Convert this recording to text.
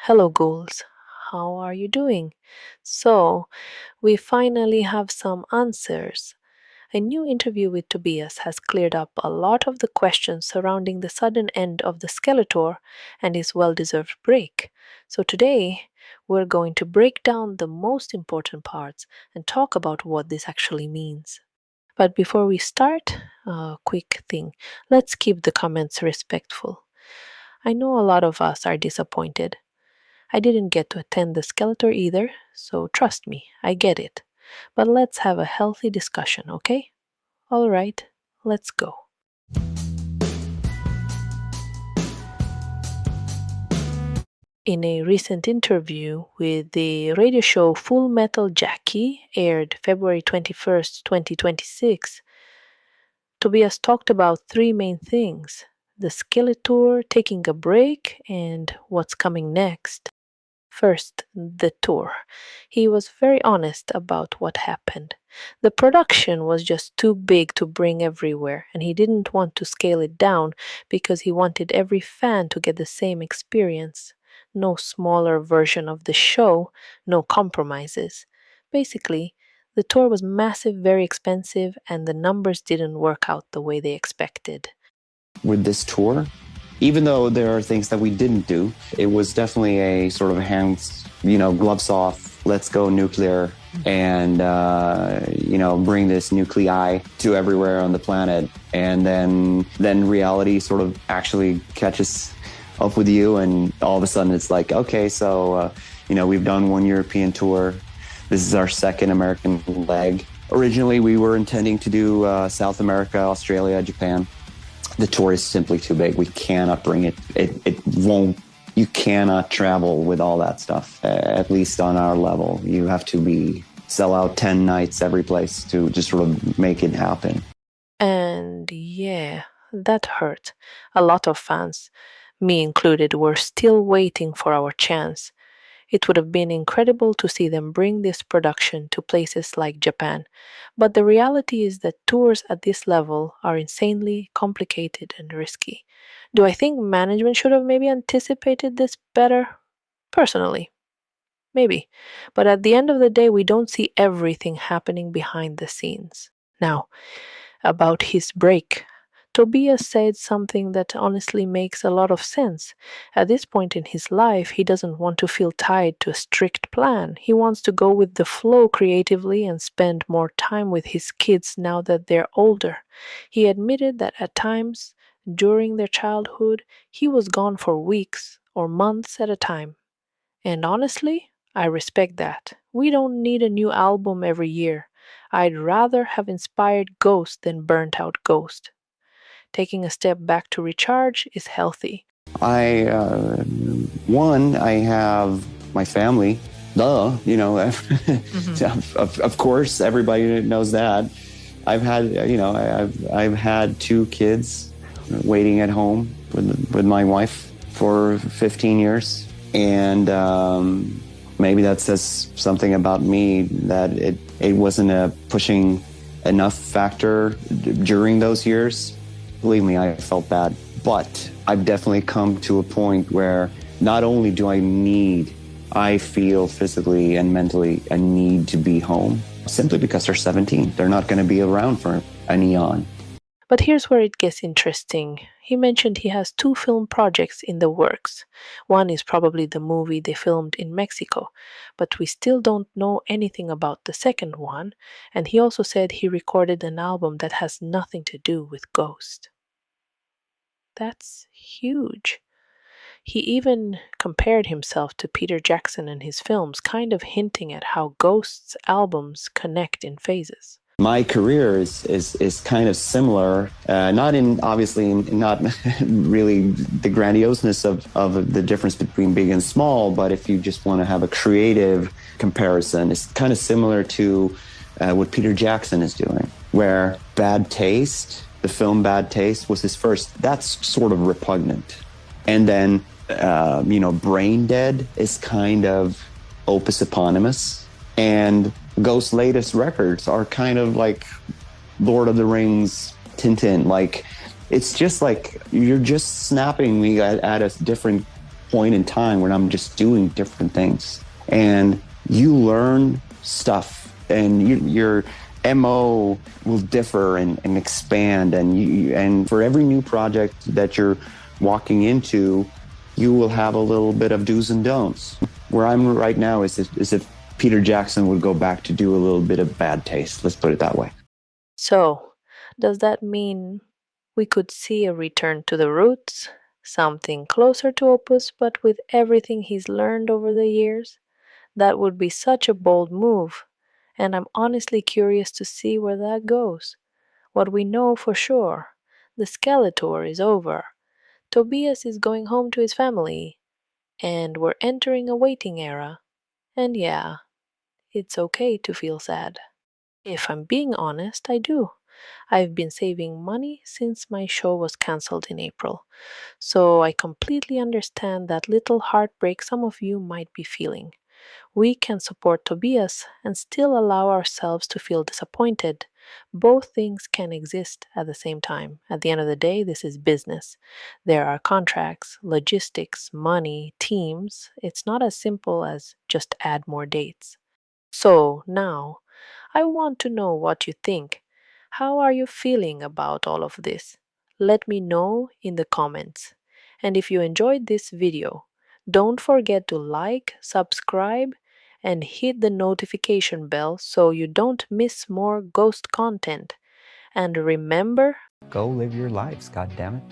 Hello, ghouls. How are you doing? So, we finally have some answers. A new interview with Tobias has cleared up a lot of the questions surrounding the sudden end of the Skeletour and his well deserved break. So, today we're going to break down the most important parts and talk about what this actually means. But before we start, a quick thing, let's keep the comments respectful. I know a lot of us are disappointed. I didn't get to attend the Skeletor either, so trust me, I get it. But let's have a healthy discussion, okay? Alright, let's go. In a recent interview with the radio show Full Metal Jackie, aired February 21st, 2026, Tobias talked about three main things: the Skeletor, taking a break, and what's coming next. First, the tour. He was very honest about what happened. The production was just too big to bring everywhere, and he didn't want to scale it down because he wanted every fan to get the same experience. No smaller version of the show, no compromises. Basically, the tour was massive, very expensive, and the numbers didn't work out the way they expected. With this tour, even though there are things that we didn't do, it was definitely a sort of hands, gloves off, let's go nuclear and, bring this nuclei to everywhere on the planet. And then reality sort of actually catches up with you. And all of a sudden it's like, okay, so, we've done one European tour. This is our second American leg. Originally, we were intending to do South America, Australia, Japan. The tour is simply too big. We cannot bring it. It won't. You cannot travel with all that stuff, at least on our level. You have to sell out 10 nights every place to just sort of make it happen. And yeah, that hurt. A lot of fans, me included, were still waiting for our chance. It would have been incredible to see them bring this production to places like Japan, but the reality is that tours at this level are insanely complicated and risky. Do I think management should have maybe anticipated this better? Personally, maybe. But at the end of the day, we don't see everything happening behind the scenes. Now, about his break. Tobias said something that honestly makes a lot of sense. At this point in his life, he doesn't want to feel tied to a strict plan. He wants to go with the flow creatively and spend more time with his kids now that they're older. He admitted that at times, during their childhood, he was gone for weeks or months at a time. And honestly, I respect that. We don't need a new album every year. I'd rather have inspired Ghost than burnt out Ghost. Taking a step back to recharge is healthy. I have my family. Duh, of course, everybody knows that. I've had two kids waiting at home with my wife for 15 years. And maybe that says something about me, that it wasn't a pushing enough factor during those years. Believe me, I felt bad. But I've definitely come to a point where not only do I feel physically and mentally a need to be home, simply because they're 17. They're not going to be around for an eon. But here's where it gets interesting. He mentioned he has two film projects in the works. One is probably the movie they filmed in Mexico, but we still don't know anything about the second one, and he also said he recorded an album that has nothing to do with Ghost. That's huge. He even compared himself to Peter Jackson and his films, kind of hinting at how Ghost's albums connect in phases. My career is kind of similar, not really the grandioseness of the difference between big and small, but if you just want to have a creative comparison, it's kind of similar to what Peter Jackson is doing, where the film Bad Taste was his first. That's sort of repugnant. And then, Brain Dead is kind of opus eponymous, and Ghost's latest records are kind of like Lord of the Rings, Tintin. Like, it's just like you're just snapping me at a different point in time when I'm just doing different things. And you learn stuff, and your MO will differ and expand. And for every new project that you're walking into, you will have a little bit of do's and don'ts. Where I'm right now is if Peter Jackson would go back to do a little bit of bad taste. Let's put it that way. So, does that mean we could see a return to the roots? Something closer to Opus, but with everything he's learned over the years? That would be such a bold move, and I'm honestly curious to see where that goes. What we know for sure, the Skeletour is over. Tobias is going home to his family, and we're entering a waiting era. And yeah, it's okay to feel sad. If I'm being honest, I do. I've been saving money since my show was cancelled in April, so I completely understand that little heartbreak some of you might be feeling. We can support Tobias and still allow ourselves to feel disappointed. Both things can exist at the same time. At the end of the day, this is business. There are contracts, logistics, money, teams. It's not as simple as just add more dates. So now, I want to know what you think. How are you feeling about all of this? Let me know in the comments. And if you enjoyed this video, don't forget to like, subscribe, and hit the notification bell so you don't miss more ghost content. And remember, Go live your lives, goddammit.